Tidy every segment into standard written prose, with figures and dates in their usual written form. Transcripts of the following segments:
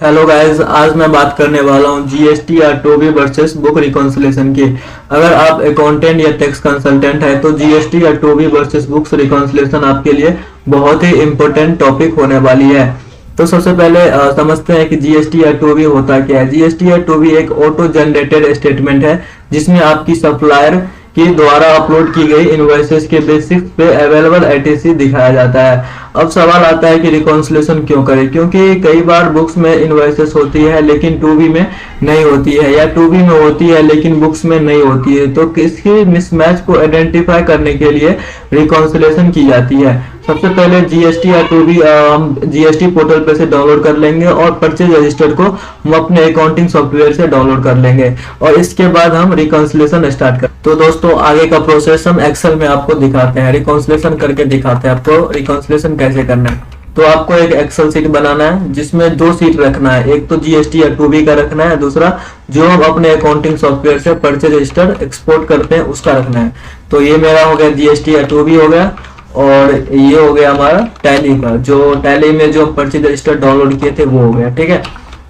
Hello guys, आज मैं बात करने वाला हूँ जीएसटी या टोबी वर्सेस बुक रिकॉन्सिलेशन की। अगर आप अकाउंटेंट या टैक्स कंसल्टेंट है तो जीएसटी या टोबी वर्सेस बुक्स रिकॉन्सिलेशन आपके लिए बहुत ही इम्पोर्टेंट टॉपिक होने वाली है। तो सबसे पहले समझते हैं कि जीएसटी या टोबी होता क्या है। जीएसटी या टोबी एक ऑटो जनरेटेड स्टेटमेंट है जिसमें आपकी सप्लायर के द्वारा अपलोड की गई इनवॉइसेस के बेसिस पे अवेलेबल एटीसी दिखाया जाता है। अब सवाल आता है कि रिकॉन्सिलेशन क्यों करें, क्योंकि कई बार बुक्स में इनवॉइसेस होती है लेकिन टूबी में नहीं होती है, या टूबी में होती है लेकिन बुक्स में नहीं होती है। तो किसकी मिसमैच को आइडेंटिफाई करने के लिए रिकॉन्सिलेशन की जाती है। सबसे पहले जीएसटी या टूबी हम जीएसटी पोर्टल पे से डाउनलोड कर लेंगे और परचेज रजिस्टर को हम अपने अकाउंटिंग सॉफ्टवेयर से डाउनलोड कर लेंगे और इसके बाद हम रिकॉन्सिलेशन स्टार्ट कर। तो दोस्तों आगे का प्रोसेस हम एक्सेल में आपको दिखाते हैं, रिकॉन्सिलेशन करके दिखाते हैं आपको रिकॉन्सिलेशन कैसे करना है। तो आपको एक एक्सेल सीट बनाना है जिसमें दो सीट रखना है, एक तो जीएसटी या टूबी का रखना है, दूसरा जो हम अपने अकाउंटिंग सॉफ्टवेयर से परचेज रजिस्टर एक्सपोर्ट करते हैं उसका रखना है। तो ये मेरा हो गया जीएसटी या टूबी हो गया, और ये हो गया हमारा टैली का, जो टैली में जो परचेज रजिस्टर डाउनलोड किए थे वो हो गया। ठीक है,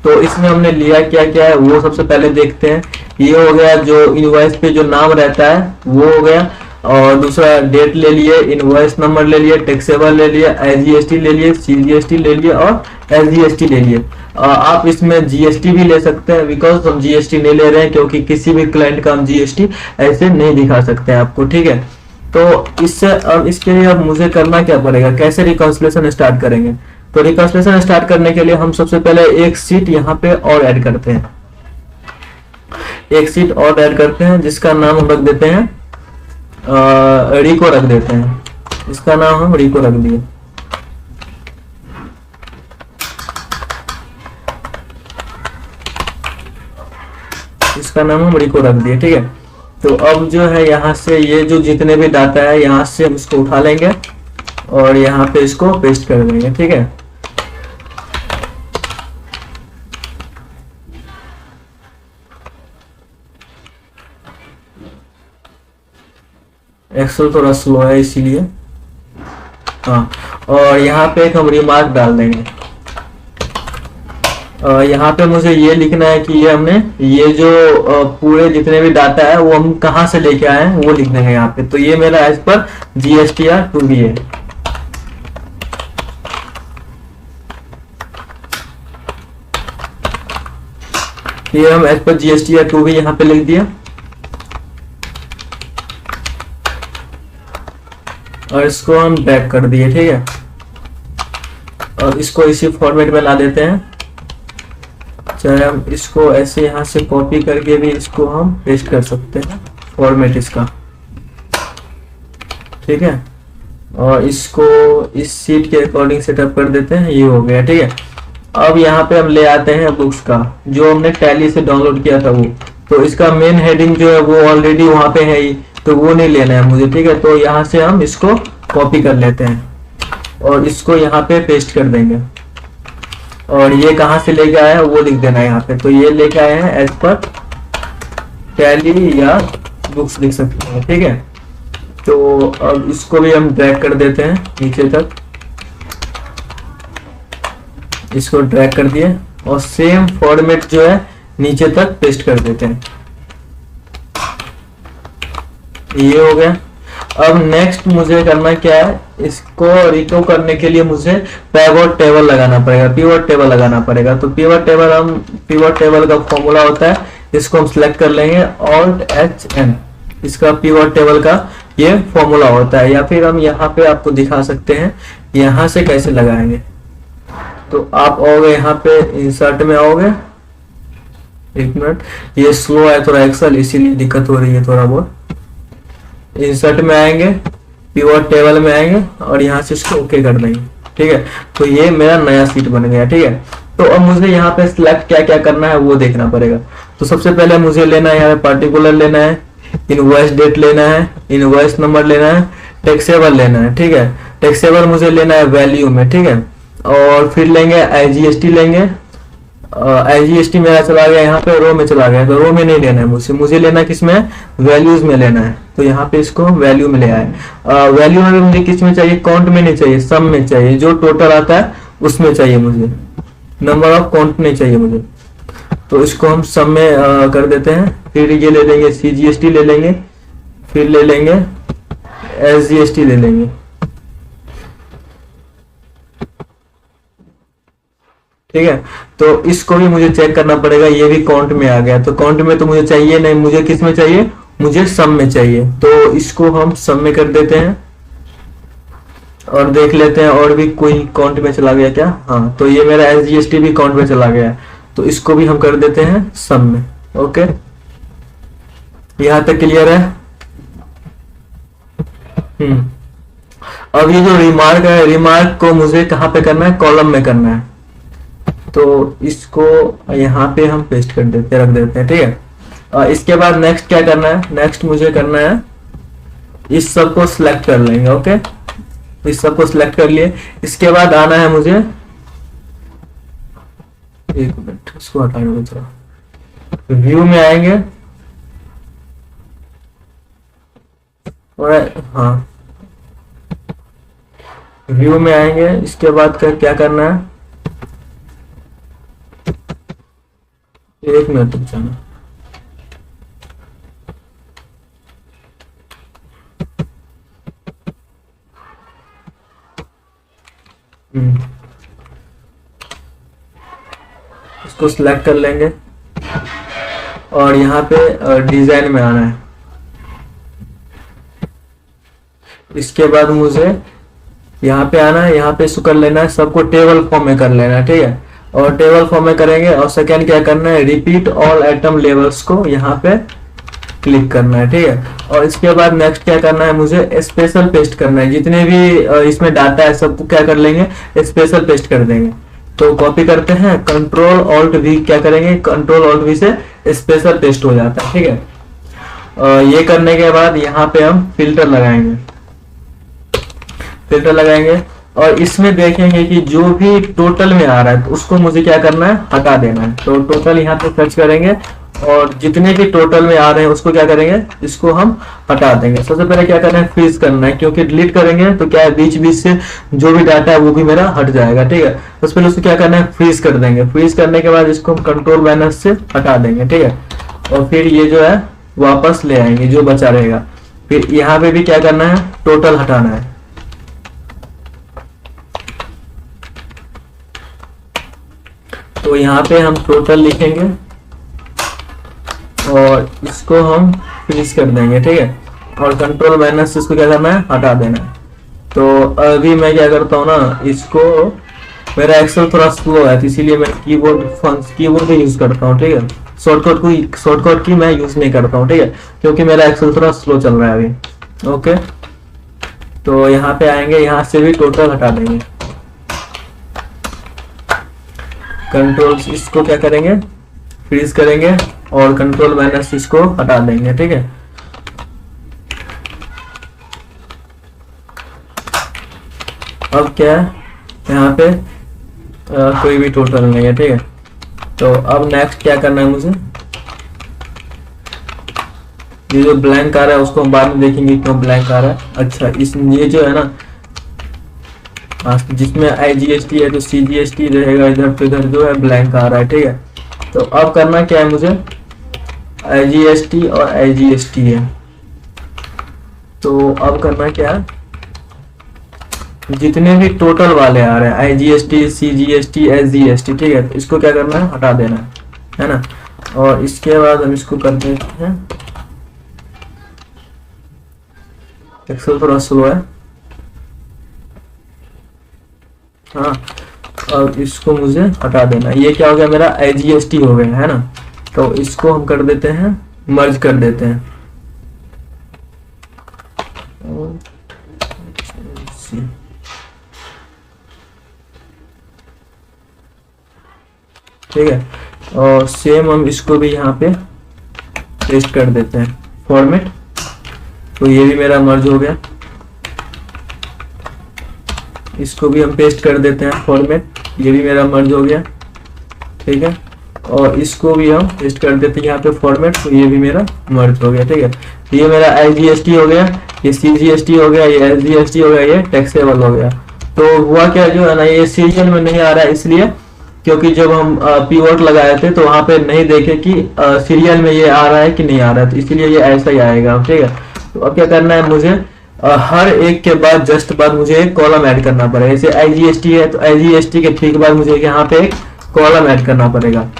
तो इसमें हमने लिया क्या क्या है वो सबसे पहले देखते हैं। ये हो गया जो इनवॉइस पे जो नाम रहता है वो हो गया, और दूसरा डेट ले लिए, इनवॉइस नंबर ले लिए, टैक्सेबल ले लिए, आईजीएसटी ले लिए, सीजीएसटी ले लिए और एसजीएसटी ले लिए। आप इसमें जीएसटी भी ले सकते हैं, बिकॉज हम जीएसटी नहीं ले रहे हैं क्योंकि किसी भी क्लाइंट का हम जीएसटी ऐसे नहीं दिखा सकते हैं आपको। ठीक है, तो इससे अब इसके लिए अब मुझे करना क्या पड़ेगा, कैसे रिकॉन्सिलेशन स्टार्ट करेंगे। तो रिकॉन्सिलेशन स्टार्ट करने के लिए हम सबसे पहले एक सीट यहाँ पे और ऐड करते हैं, एक सीट और ऐड करते हैं जिसका नाम हम रख देते हैं रिको रख देते हैं। इसका नाम हम रिको रख दिए। इसका नाम हम रिको रख दिए। ठीक है, तो अब जो है यहाँ से ये जो जितने भी डाटा है यहाँ से हम इसको उठा लेंगे और यहाँ पे इसको पेस्ट कर देंगे। ठीक है, एक्सेल थोड़ा स्लो है इसीलिए। हाँ, और यहाँ पे एक हम रिमार्क डाल देंगे। यहाँ पे मुझे ये लिखना है कि ये हमने ये जो पूरे जितने भी डाटा है वो हम कहाँ से लेके आए हैं वो लिख देंगे यहाँ पे। तो ये मेरा एज पर जीएसटी या टूबी है। ये हम एज पर जीएसटी या टूबी यहाँ पे लिख दिया और इसको हम बैक कर दिए। ठीक है, और इसको इसी फॉर्मेट में ला देते हैं। चाहे हम इसको ऐसे यहाँ से कॉपी करके भी इसको हम पेस्ट कर सकते हैं, फॉर्मेट इसका। ठीक है, और इसको इस सीट के अकॉर्डिंग सेटअप कर देते हैं। ये हो गया। ठीक है, अब यहाँ पे हम ले आते हैं बुक्स का, जो हमने टैली से डाउनलोड किया था वो। तो इसका मेन हेडिंग जो है वो ऑलरेडी वहां पे है ही, तो वो नहीं लेना है मुझे। ठीक है, तो यहाँ से हम इसको कॉपी कर लेते हैं और इसको यहाँ पे पेस्ट कर देंगे, और ये कहाँ से लेके आया है वो लिख देना है यहाँ पे। तो ये लेके आए हैं एज पर टैली या बुक्स लिख सकते हैं। ठीक है, तो अब इसको भी हम ड्रैग कर देते हैं नीचे तक, इसको ड्रैग कर दिए और सेम फॉर्मेट जो है नीचे तक पेस्ट कर देते हैं। ये हो गया। अब नेक्स्ट मुझे करना क्या है, इसको रिको करने के लिए मुझे पिवट टेबल लगाना पड़ेगा, पिवट टेबल लगाना पड़ेगा। तो पिवट टेबल का फॉर्मूला होता है, इसको हम सिलेक्ट कर लेंगे Alt HN, इसका पिवट टेबल का ये फॉर्मूला होता है। या फिर हम यहाँ पे आपको दिखा सकते हैं यहाँ से कैसे लगाएंगे। तो आप आओगे यहाँ पे इंसर्ट में आओगे, एक मिनट, ये स्लो है थोड़ा एक्सेल इसीलिए दिक्कत हो रही है थोड़ा बहुत। इंसर्ट में आएंगे, पिवट टेबल में आएंगे और यहाँ से इसको ओके कर देंगे। ठीक है, तो ये मेरा नया सीट बन गया। ठीक है, तो अब मुझे यहाँ पे सिलेक्ट क्या क्या करना है वो देखना पड़ेगा। तो सबसे पहले मुझे लेना है यहाँ पे पार्टिकुलर लेना है, इनवॉइस डेट लेना है, इनवॉइस नंबर लेना है, टैक्सेबल लेना है। ठीक है, टैक्सेबल मुझे लेना है वैल्यू में। ठीक है, और फिर लेंगे आईजीएसटी लेंगे, आईजीएसटी मेरा चला गया यहाँ पे रो में चला गया, तो रो में नहीं लेना है मुझे लेना किस में, वैल्यूज में लेना है। तो यहाँ पे इसको वैल्यू में ले आए। वैल्यू में मुझे किस में चाहिए, काउंट में नहीं चाहिए, सम में चाहिए, जो टोटल आता है उसमें चाहिए मुझे। नंबर ऑफ काउंट नहीं चाहिए मुझे, तो इसको हम सम में कर देते हैं। फिर ये ले लेंगे CGST ले लेंगे, फिर ले लेंगे SGST ले लेंगे। ठीक है, तो इसको भी मुझे चेक करना पड़ेगा, ये भी काउंट में आ गया। तो काउंट में तो मुझे चाहिए नहीं, मुझे किस में चाहिए, मुझे सम में चाहिए। तो इसको हम सम में कर देते हैं और देख लेते हैं और भी कोई काउंट में चला गया क्या। हाँ, तो ये मेरा SGST भी काउंट में चला गया, तो इसको भी हम कर देते हैं सम में। ओके, यहां तक क्लियर है। अब ये जो रिमार्क है, रिमार्क को मुझे कहां पे करना है, कॉलम में करना है। तो इसको यहाँ पे हम पेस्ट कर देते हैं, रख देते हैं। ठीक है, इसके बाद नेक्स्ट क्या करना है, नेक्स्ट मुझे करना है इस सब को सिलेक्ट कर लेंगे। ओके, इस सब को सिलेक्ट कर लिए, इसके बाद आना है मुझे, एक मिनट इसको हटाने दो, व्यू में आएंगे और हाँ व्यू में आएंगे। इसके बाद क्या करना है, एक मिनट रुक जाना। इसको सिलेक्ट कर लेंगे और यहाँ पे डिजाइन में आना है। इसके बाद मुझे यहाँ पे आना है, यहाँ पे इसको कर लेना है, सबको टेबल फॉर्म में कर लेना है। ठीक है, और टेबल फॉर्म में करेंगे और सेकेंड क्या करना है, रिपीट ऑल आइटम लेवल्स को यहाँ पे क्लिक करना है। ठीक है, और इसके बाद नेक्स्ट क्या करना है, मुझे स्पेशल पेस्ट करना है। जितने भी इसमें डाटा है सबको क्या कर लेंगे, स्पेशल पेस्ट कर देंगे। तो कॉपी करते हैं, Ctrl+Alt+V क्या करेंगे, Ctrl+Alt+V से स्पेशल पेस्ट हो जाता है। ठीक है, ये करने के बाद यहाँ पे हम फिल्टर लगाएंगे, फिल्टर लगाएंगे और इसमें देखेंगे कि जो भी टोटल में आ रहा है तो उसको मुझे क्या करना है, हटा देना है। तो टोटल यहाँ पे सर्च करेंगे और जितने भी टोटल में आ रहे हैं उसको क्या करेंगे, इसको हम हटा देंगे। सबसे पहले क्या करना है, फ्रीज करना है, क्योंकि डिलीट करेंगे तो क्या है, बीच बीच से जो भी डाटा है वो भी मेरा हट जाएगा। ठीक है, सबसे पहले उसको क्या करना है, फ्रीज कर देंगे। फ्रीज करने के बाद इसको हम Ctrl- से हटा देंगे। ठीक है, और फिर ये जो है वापस ले आएंगे, जो बचा रहेगा। फिर यहाँ पे भी क्या करना है, टोटल हटाना है। तो यहाँ पे हम टोटल लिखेंगे और इसको हम फ्रीज कर देंगे। ठीक है, और Ctrl- से इसको क्या करना है, हटा देना है। तो अभी मैं क्या करता हूँ ना, इसको मेरा एक्सेल थोड़ा स्लो है तो इसीलिए मैं कीबोर्ड यूज करता हूँ। ठीक है, शॉर्टकट की मैं यूज नहीं करता हूँ। ठीक है, क्योंकि मेरा एक्सेल थोड़ा स्लो चल रहा है अभी। ओके, तो यहाँ पे आएंगे, यहाँ से भी टोटल हटा देंगे। कंट्रोल इसको क्या करेंगे, फ्रीज करेंगे और Ctrl- इसको हटा देंगे। ठीक है, अब क्या है, यहाँ पे कोई भी टोटल नहीं है। ठीक है, तो अब नेक्स्ट क्या करना है मुझे, ये जो ब्लैंक आ रहा है उसको हम बाद में देखेंगे क्यों ब्लैंक आ रहा है। अच्छा, इस ये जो है ना, जिसमें IGST है तो CGST रहेगा, इधर तो इधर जो है ब्लैंक आ रहा है। ठीक है, तो अब करना क्या है मुझे, IGST और IGST है। तो अब करना क्या है, जितने भी टोटल वाले आ रहे हैं IGST, CGST, SGST, ठीक है, तो इसको क्या करना है, हटा देना है ना। और इसके बाद हम इसको कर देते हैं, एक्सेल थोड़ा स्लो है। हाँ, और इसको मुझे हटा देना। ये क्या हो गया, मेरा IGST हो गया है ना। तो इसको हम कर देते हैं, मर्ज कर देते हैं। ठीक है, और सेम हम इसको भी यहाँ पे पेस्ट कर देते हैं, फॉर्मेट। तो ये भी मेरा मर्ज हो गया, इसको भी हम पेस्ट कर देते हैं, फॉर्मेट। ये भी मेरा मर्ज हो गया। ठीक है, और इसको भी हम पेस्ट कर देते हैं यहाँ पे, फॉर्मेट। तो ये भी मेरा मर्ज हो गया। ठीक है, ये मेरा IGST हो गया, ये CGST हो गया, ये SGST हो गया, ये टैक्सेबल हो गया। तो हुआ क्या, जो है ना, ये सीरियल में नहीं आ रहा है, इसलिए क्योंकि जब हम पीवोट लगाए थे तो वहां पे नहीं देखे कि सीरियल में ये आ रहा है कि नहीं आ रहा है, तो इसलिए ये ऐसा ही आएगा। ठीक है, तो अब क्या करना है मुझे, हर एक के बाद जस्ट बाद मुझे एक कॉलम ऐड करना पड़ेगा। जैसे IGST है तो IGST के ठीक बाद मुझे यहाँ पे एक कॉलम ऐड करना पड़ेगा।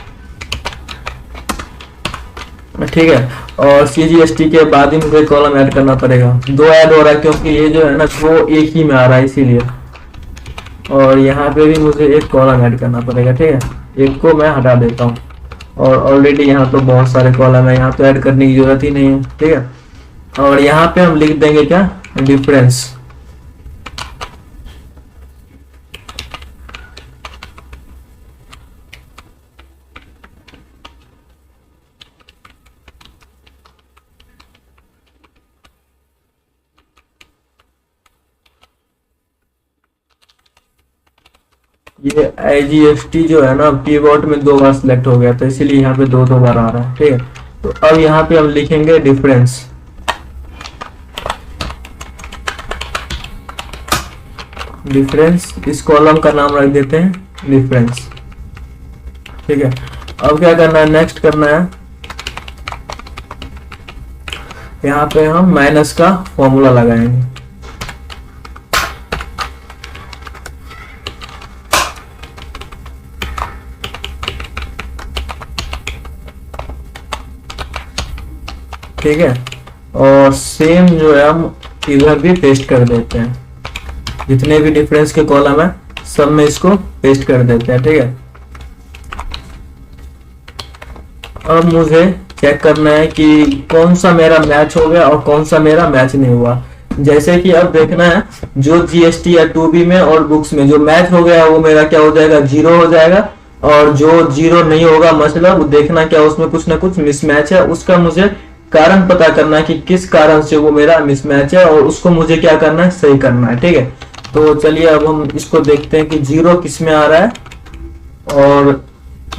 ठीक है, और CGST के बाद ही मुझे कॉलम ऐड करना पड़ेगा। दो ऐड हो रहा है क्योंकि ये जो है ना वो एक ही में आ रहा है इसीलिए। और यहाँ पे भी मुझे एक कॉलम ऐड करना पड़ेगा। ठीक है, एक को मैं हटा देता हूँ, और ऑलरेडी यहाँ तो बहुत सारे कॉलम है, यहाँ तो ऐड करने की जरूरत ही नहीं है। ठीक है, और यहाँ पे हम लिख देंगे क्या, डिफरेंस। ये IGST जो है ना कीबोर्ड में 2 बार सिलेक्ट हो गया, तो इसीलिए यहाँ पे दो बार आ रहा है। ठीक है, तो अब यहाँ पे हम लिखेंगे डिफरेंस। डिफरेंस, इस कॉलम का नाम रख देते हैं डिफरेंस। ठीक है, अब क्या करना है, नेक्स्ट करना है, यहाँ पे हम माइनस का फॉर्मूला लगाएंगे। ठीक है, और सेम जो है हम इधर भी पेस्ट कर देते हैं, जितने भी डिफरेंस के कॉलम है सब में इसको पेस्ट कर देते हैं। ठीक है, अब मुझे चेक करना है कि कौन सा मेरा मैच हो गया और कौन सा मेरा मैच नहीं हुआ। जैसे कि अब देखना है जो GST या 2B में और बुक्स में जो मैच हो गया वो मेरा क्या हो जाएगा, 0 हो जाएगा, और जो 0 नहीं होगा मतलब देखना क्या उसमें कुछ ना कुछ मिसमैच है, उसका मुझे कारण पता करना है कि किस कारण से वो मेरा मिसमैच है, और उसको मुझे क्या करना है, सही करना है। ठीक है, तो चलिए अब हम इसको देखते हैं कि 0 किस में आ रहा है और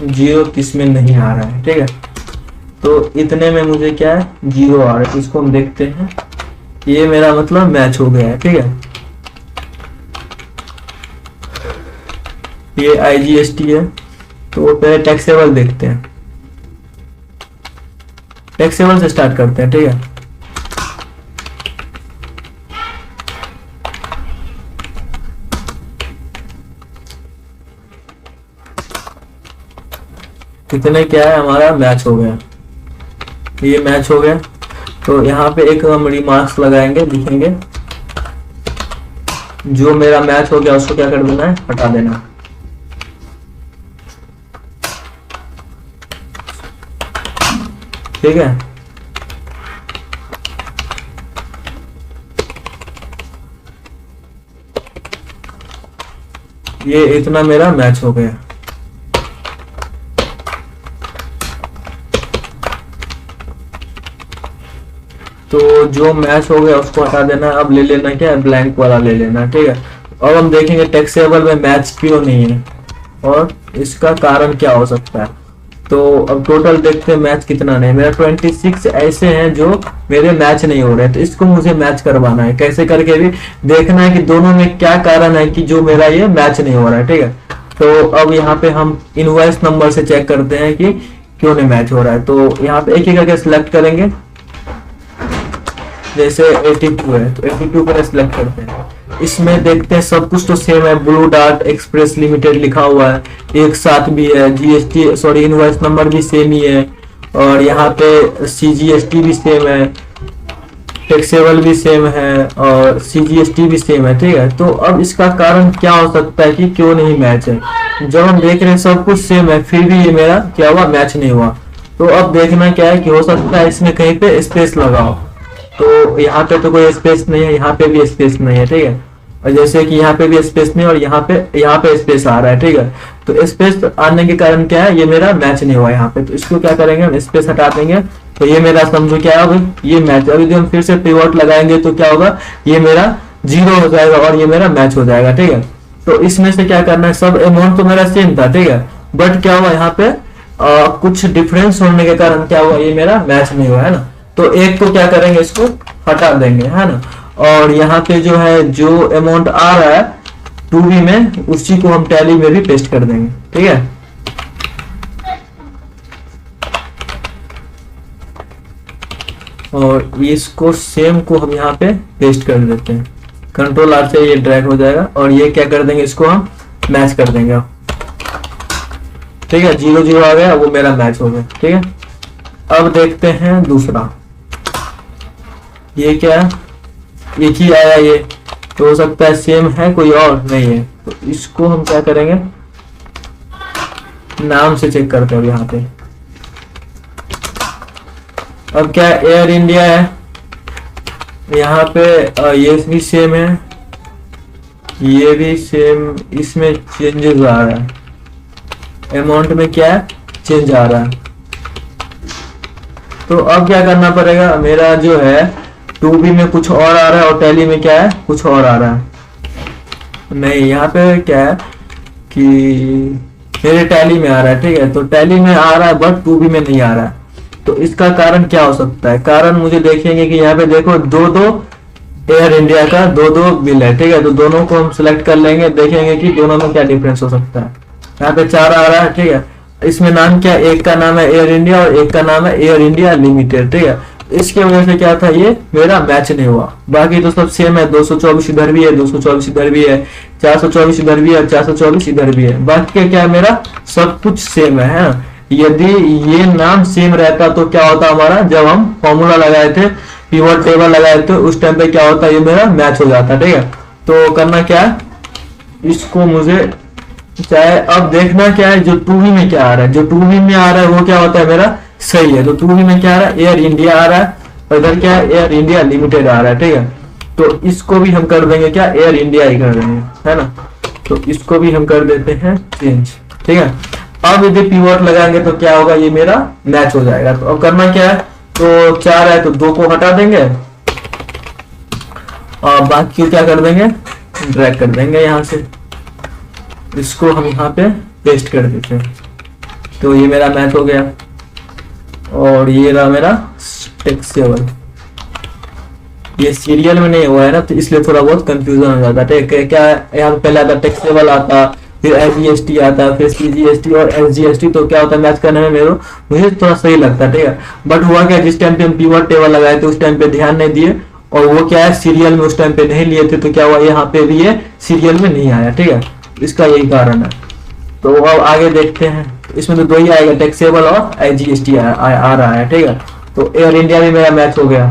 0 किस में नहीं आ रहा है। ठीक है, तो इतने में मुझे क्या है, 0 आ रहा है, इसको हम देखते हैं, ये मेरा मतलब मैच हो गया है। ठीक है, ये IGST है, तो पहले टैक्सेबल देखते हैं, टैक्सेबल से स्टार्ट करते हैं। ठीक है, कितने क्या है, हमारा मैच हो गया, ये मैच हो गया। तो यहाँ पे एक हम रिमार्क्स लगाएंगे, लिखेंगे जो मेरा मैच हो गया उसको क्या कर देना है, हटा देना। ठीक है, ये इतना मेरा मैच हो गया। तो जो मैच हो गया उसको हटा देना। अब ले लेना क्या है, ब्लैंक वाला ले लेना। ठीक है, अब हम देखेंगे टैक्सेबल में मैच क्यों नहीं है और इसका कारण क्या हो सकता है। तो अब टोटल देखते हैं मैच कितना नहीं, मेरा 26 ऐसे हैं जो मेरे मैच नहीं हो रहे, तो इसको मुझे मैच करवाना है। कैसे करके भी देखना है कि दोनों में क्या कारण है कि जो मेरा ये मैच नहीं हो रहा है। ठीक है, तो अब यहाँ पे हम इनवॉइस नंबर से चेक करते हैं कि क्यों नहीं मैच हो रहा है। तो यहाँ पे एक एक करके सिलेक्ट करेंगे, जैसे 82 है तो 82 पर सिलेक्ट करते हैं। इसमें देखते हैं सब कुछ तो सेम है, ब्लू डार्ट एक्सप्रेस लिमिटेड लिखा हुआ है, एक साथ भी है, GST सॉरी इनवॉइस नंबर भी सेम ही है, और यहाँ पे CGST भी सेम है, टैक्सेबल भी सेम है और CGST भी सेम है। ठीक है, तो अब इसका कारण क्या हो सकता है कि क्यों नहीं मैच है। जब हम देख रहे हैं सब कुछ सेम है फिर भी ये मेरा क्या हुआ, मैच नहीं हुआ। तो अब देखना क्या है कि हो सकता है इसमें कहीं पे स्पेस लगाओ, तो यहाँ पे तो कोई स्पेस नहीं है, यहाँ पे भी स्पेस नहीं है। ठीक है, और जैसे कि यहाँ पे भी स्पेस नहीं और यहाँ पे स्पेस आ रहा है। ठीक है, तो स्पेस आने के कारण क्या है, ये मेरा मैच नहीं हुआ यहाँ पे, तो इसको क्या करेंगे हम स्पेस हटा देंगे, तो ये मेरा समझो क्या होगा, ये मैच। अभी जो हम फिर से पिवट लगाएंगे तो क्या होगा, ये मेरा 0 हो जाएगा और ये मेरा मैच हो जाएगा। ठीक है, तो इसमें से क्या करना है, सब अमाउंट तो मेरा सेम था। ठीक है, बट क्या हुआ यहाँ पे कुछ डिफरेंस होने के कारण क्या हुआ, ये मेरा मैच नहीं हुआ है ना। तो एक को क्या करेंगे, इसको हटा देंगे, है ना। और यहाँ पे जो है जो अमाउंट आ रहा है 2B में उसी को हम टैली में भी पेस्ट कर देंगे। ठीक है। और इसको सेम को हम यहाँ पे पेस्ट कर देते हैं, कंट्रोल आर से ये ड्रैग हो जाएगा और ये क्या कर देंगे, इसको हम मैच कर देंगे। ठीक है, 0 0 आ गया, वो मेरा मैच हो गया। ठीक है, अब देखते हैं दूसरा, ये क्या है, एक ही आया ये, तो हो सकता है सेम है कोई और नहीं है, तो इसको हम क्या करेंगे, नाम से चेक करते हैं यहाँ पे। अब क्या एयर इंडिया है, यहाँ पे ये भी सेम है, ये भी सेम, इसमें चेंजेस आ रहा है, अमाउंट में क्या है चेंज आ रहा है। तो अब क्या करना पड़ेगा, मेरा जो है 2B में कुछ और आ रहा है और टैली में क्या है कुछ और आ रहा है। नहीं, यहाँ पे क्या है कि मेरे टैली में आ रहा है, ठीक है, तो टैली में आ रहा है बट 2B में नहीं आ रहा है। तो इसका कारण क्या हो सकता है, कारण मुझे देखेंगे कि यहाँ पे देखो दो एयर इंडिया का दो बिल है। ठीक है, तो दोनों को हम सिलेक्ट कर लेंगे, देखेंगे कि दोनों में क्या डिफरेंस हो सकता है। यहाँ पे 4 आ रहा है, ठीक है, इसमें नाम क्या, एक का नाम है एयर इंडिया और एक का नाम है एयर इंडिया लिमिटेड। ठीक है, इसके वजह से क्या था, ये मेरा मैच नहीं हुआ। बाकी तो सब सेम है, 224 इधर भी है, 224 इधर भी है, 424 इधर भी है, 424 इधर भी है। बाकी क्या है, मेरा सब कुछ सेम है ना। यदि ये नाम सेम रहता तो क्या होता हमारा, जब हम फॉर्मूला लगाए थे, पिवट टेबल लगाए थे, उस टाइम पे क्या होता, ये मेरा मैच हो जाता। ठीक है, तो करना क्या है, इसको मुझे चाहे अब देखना क्या है, जो 2B में क्या आ रहा है, जो 2B में आ रहा है वो क्या होता है मेरा सही है। तो 2B में क्या आ रहा है, एयर इंडिया आ रहा है और इधर क्या है, एयर इंडिया लिमिटेड आ रहा है। ठीक है, तो इसको भी हम कर देंगे क्या, एयर इंडिया ही कर देंगे, है ना। तो इसको भी हम कर देते हैं चेंज। ठीक है, अब यदि पिवट लगाएंगे तो क्या होगा, ये मेरा मैच हो जाएगा। तो अब करना क्या है, तो 4 है तो 2 को हटा देंगे और बाकी क्या कर देंगे, ड्रैग कर देंगे यहाँ से, इसको हम यहाँ पे पेस्ट कर देते हैं। तो ये मेरा मैच हो गया और ये रहा मेरा टेक्सेबल। ये सीरियल में नहीं हुआ है ना, तो इसलिए थोड़ा बहुत कंफ्यूजन हो जाता है। क्या यहाँ पे पहले आता टेक्सेबल आता, फिर SGST आता, फिर CGST और SGST, तो क्या होता है मैच करने में मुझे थोड़ा सही लगता है। ठीक है, बट हुआ क्या, जिस टाइम पे हम पिवट टेबल लगाए थे उस टाइम पे ध्यान नहीं दिए और वो क्या है सीरियल में उस टाइम पे नहीं लिए थे, तो क्या हुआ यहाँ पे भी ये सीरियल में नहीं आया। ठीक है, इसका यही कारण है। तो अब आगे देखते हैं, इसमें तो 2 ही आएगा, टैक्सेबल और SGST आ रहा है। ठीक है, तो एयर इंडिया भी मेरा मैच हो गया।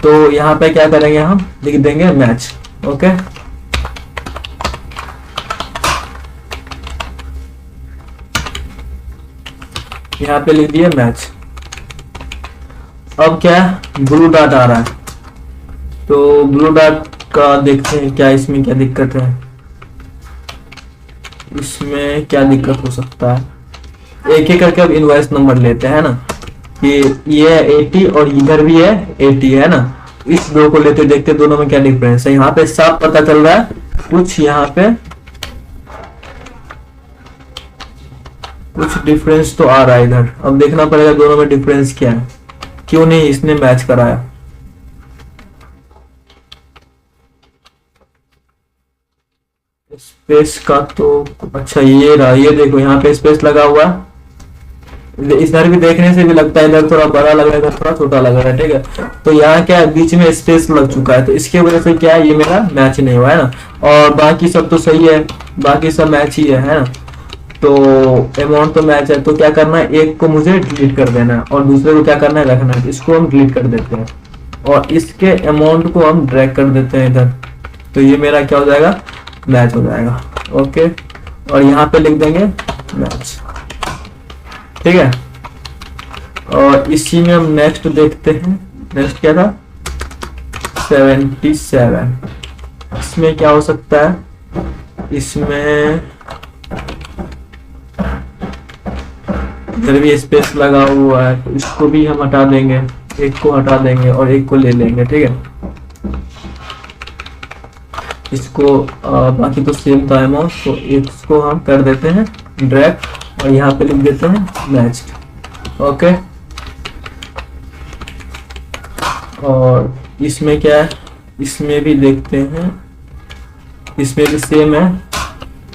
तो यहाँ पे क्या करेंगे, हम लिख देंगे मैच। ओके, यहाँ पे लिख दिए मैच। अब क्या ब्लू डॉट आ रहा है, तो ब्लू डॉट का देखते हैं क्या इसमें क्या दिक्कत है, इसमें क्या दिक्कत हो सकता है। एक एक करके अब इनवॉइस नंबर लेते हैं ना, ये है 80 और इधर भी है 80, है ना। इस दो को लेते देखते दोनों में क्या डिफरेंस है। यहाँ पे साफ पता चल रहा है, कुछ यहाँ पे कुछ डिफरेंस तो आ रहा है इधर। अब देखना पड़ेगा दोनों में डिफरेंस क्या है, क्यों नहीं इसने मैच कराया। स्पेस का तो अच्छा ये रहा, ये देखो यहाँ पे स्पेस लगा हुआ है, इधर भी देखने से भी लगता है इधर थोड़ा बड़ा लग रहा है, इधर थोड़ा छोटा लग रहा है। ठीक है, तो यहाँ क्या है बीच में स्पेस लग चुका है, तो इसके वजह से क्या है ये मेरा मैच नहीं हुआ है ना। और बाकी सब तो सही है, बाकी सब मैच ही है ना। तो अमाउंट तो मैच है, तो क्या करना है, एक को मुझे डिलीट कर देना है और दूसरे को क्या करना है रखना है। इसको हम डिलीट कर देते हैं और इसके अमाउंट को हम ड्रैग कर देते हैं इधर, तो ये मेरा क्या हो जाएगा, मैच हो जाएगा। ओके, और यहाँ पे लिख देंगे मैच। ठीक है, और इसी में हम नेक्स्ट देखते हैं, नेक्स्ट क्या था 77। इसमें क्या हो सकता है, इसमें इधर भी स्पेस लगा हुआ है, तो इसको भी हम हटा देंगे, एक को हटा देंगे और एक को ले लेंगे। ठीक है, इसको बाकी तो सेम था अमाउंट, तो इसको हम कर देते हैं ड्रैग और यहाँ पे लिख देते हैं मैच। ओके, और इसमें क्या है, इसमें भी देखते हैं, इसमें भी सेम है,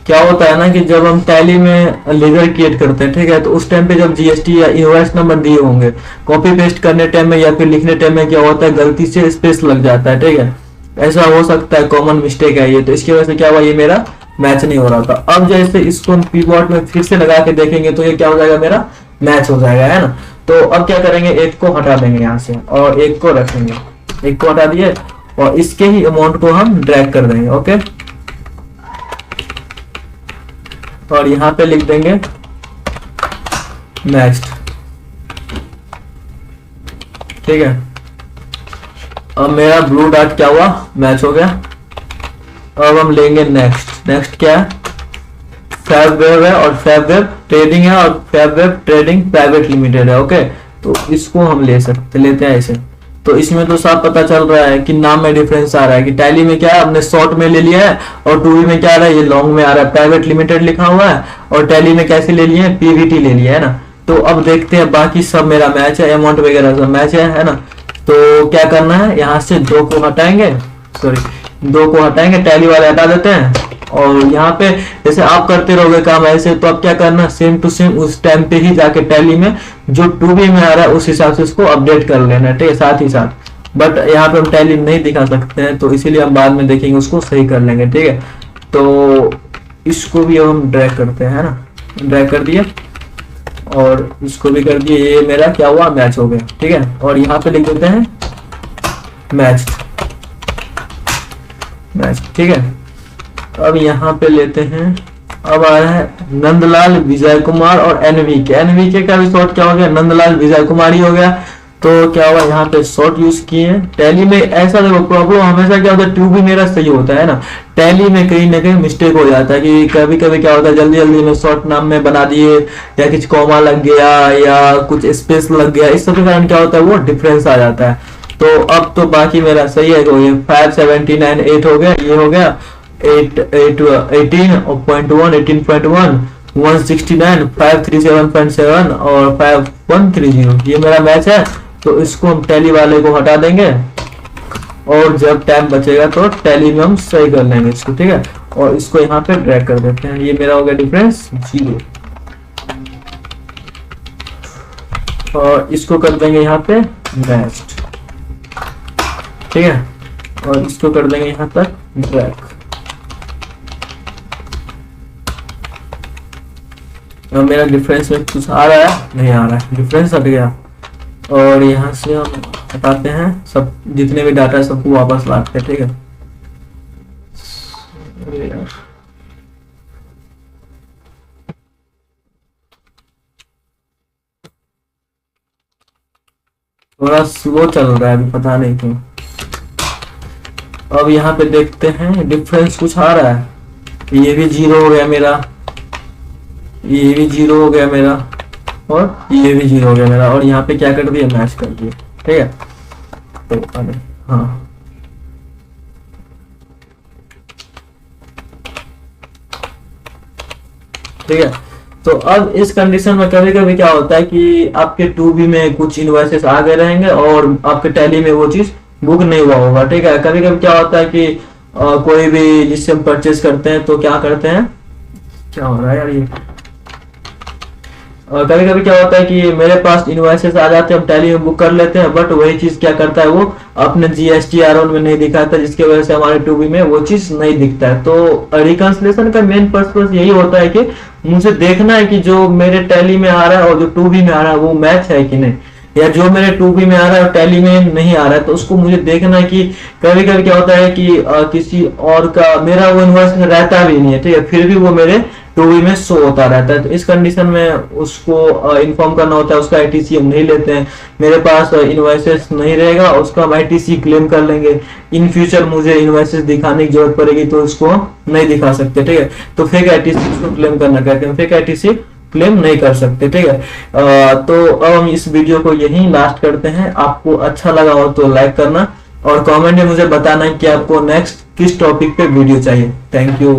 क्या होता है ना कि जब हम टैली में लेजर क्रिएट करते हैं, ठीक है, तो उस टाइम पे जब जीएसटी या इनवॉइस नंबर दिए होंगे, कॉपी पेस्ट करने टाइम में या फिर लिखने टाइम में क्या होता है, गलती से स्पेस लग जाता है, ठीक है, ऐसा हो सकता है, कॉमन मिस्टेक है ये। तो इसकी वजह से क्या हुआ, ये मेरा मैच नहीं हो रहा था। अब जैसे इसको हम पीवॉट में फिर से लगा के देखेंगे तो ये क्या हो जाएगा, मेरा मैच हो जाएगा, है ना। तो अब क्या करेंगे, एक को हटा देंगे यहाँ से और एक को रखेंगे, एक को हटा दिए और इसके ही अमाउंट को हम ड्रैग कर देंगे, ओके। और यहाँ पे लिख देंगे नेक्स्ट, ठीक है। अब मेरा ब्लू डॉट क्या हुआ, मैच हो गया। अब हम लेंगे नेक्स्ट, नेक्स्ट क्या है, फैबवेब है और फैबवेब ट्रेडिंग है और फैबवेब ट्रेडिंग प्राइवेट लिमिटेड है, ओके। तो इसको हम लेते हैं ऐसे। तो इसमें तो साफ पता चल रहा है कि नाम में डिफरेंस आ रहा है कि टैली में क्या है, हमने शॉर्ट में ले लिया है और टूबी में क्या आ रहा है, ये लॉन्ग में आ रहा है, प्राइवेट लिमिटेड लिखा हुआ है। और टैली में कैसे ले लिए, पीवीटी ले लिया है ना। तो अब देखते हैं, बाकी सब मेरा मैच है, अमाउंट वगैरह सब मैच है ना। तो क्या करना है, यहाँ से 2 को हटाएंगे, सॉरी 2 को हटाएंगे, टैली वाले हटा देते हैं। और यहाँ पे जैसे आप करते रहोगे काम ऐसे, तो अब क्या करना, सेम टू सेम उस टाइम पे ही जाके टैली में जो टूबी में आ रहा है उस हिसाब से उसको अपडेट कर लेना, ठीक है, साथ ही साथ। बट यहाँ पे हम टैली नहीं दिखा सकते हैं, तो इसीलिए हम बाद में देखेंगे, उसको सही कर लेंगे, ठीक है। तो इसको भी हम ड्रैग करते हैं, है ना, ड्रैग कर दिए और इसको भी कर दिए, ये मेरा क्या हुआ, मैच हो गया, ठीक है। और यहाँ पे लिख देते हैं मैच, मैच, ठीक है। अब यहाँ पे लेते हैं, अब आ रहा है नंदलाल विजय कुमार और एनवीके, एनवीके का भी शॉर्ट क्या हो गया, नंदलाल विजय कुमार ही हो गया। तो क्या हुआ, यहाँ पे शॉर्ट यूज किए। टैली में ऐसा देखो प्रॉब्लम हमेशा क्या होता है, ट्यूब भी मेरा सही होता है ना, टैली में कहीं ना कहीं मिस्टेक हो जाता है कि कभी कभी क्या होता है, जल्दी जल्दी में शॉर्ट नाम में बना दिए या कुछ कॉमा लग गया या कुछ स्पेस लग गया, इस सब के कारण क्या होता है, वो डिफरेंस आ जाता है। तो अब तो बाकी मेरा सही है, 579 8 हो गया, ये हो गया 18.1 18.1 169 537.7 और 5130, ये मेरा मैच है। तो इसको हम टैली वाले को हटा देंगे और जब टाइम बचेगा तो टैली में हम सही कर लेंगे इसको, ठीक है। और इसको यहाँ पे ड्रैग कर देते हैं, ये मेरा हो गया डिफरेंस 0 और इसको कर देंगे यहाँ पे नेक्स्ट, ठीक है। और इसको कर देंगे यहाँ तक ड्रैग। अब मेरा डिफरेंस में कुछ आ रहा है, नहीं आ रहा है, डिफरेंस हट गया। और यहाँ से हम हटाते हैं सब, जितने भी डाटा है सबको वापस लाते हैं, ठीक है। थोड़ा स्लो चल रहा है अभी, पता नहीं क्यों। अब यहाँ पे देखते हैं डिफरेंस कुछ आ रहा है, ये भी 0 हो गया मेरा, ये भी 0 हो गया मेरा और ये भी 0 हो गया मेरा। और यहाँ पे क्या कर दिया, मैच कर दिया, ठीक है। तो हाँ, ठीक है। तो अब इस कंडीशन में कभी कभी क्या होता है कि आपके 2B में कुछ इनवॉइसेस आ गए रहेंगे और आपके टैली में वो चीज बुक नहीं हुआ होगा, ठीक है। कभी कभी क्या होता है कि कोई भी जिससे हम परचेस करते हैं तो क्या करते हैं, क्या हो रहा है यार ये, कभी कभी क्या होता है कि मेरे पास इनवॉइसेस आ जाते हैं, हम टैली में बुक कर लेते हैं, बट वही चीज क्या करता है, वो अपने GST/R1 में नहीं दिखाता, जिसकी वजह से हमारे 2B में वो चीज नहीं दिखता है। तो रिकंसिलेशन का मेन पर्पस यही होता है कि मुझे देखना है कि जो मेरे टैली में आ रहा है और जो 2B में आ रहा है वो मैच है कि नहीं, या जो मेरे 2B में आ रहा है और टैली में नहीं आ रहा है, तो उसको मुझे देखना है कि कभी कभी क्या होता है कि किसी और का मेरा वो इनवॉइस रहता भी नहीं है, ठीक है, फिर भी वो मेरे 2B में शो होता रहता है। तो इस कंडीशन में उसको इन्फॉर्म करना होता है, उसका ITC हम नहीं लेते हैं, मेरे पास इनवॉइसेस नहीं रहेगा, उसका हम ITC क्लेम कर लेंगे। इन फ्यूचर मुझे इनवॉइसेस दिखाने की जरूरत पड़ेगी तो उसको नहीं दिखा सकते, ठीक है। तो फेक ITC को क्लेम करना कहते हैं, फेक ITC क्लेम नहीं कर सकते, ठीक है। तो अब हम इस वीडियो को यहीं लास्ट करते हैं। आपको अच्छा लगा हो तो लाइक करना और कमेंट में मुझे बताना कि आपको नेक्स्ट किस टॉपिक पे वीडियो चाहिए। Thank you.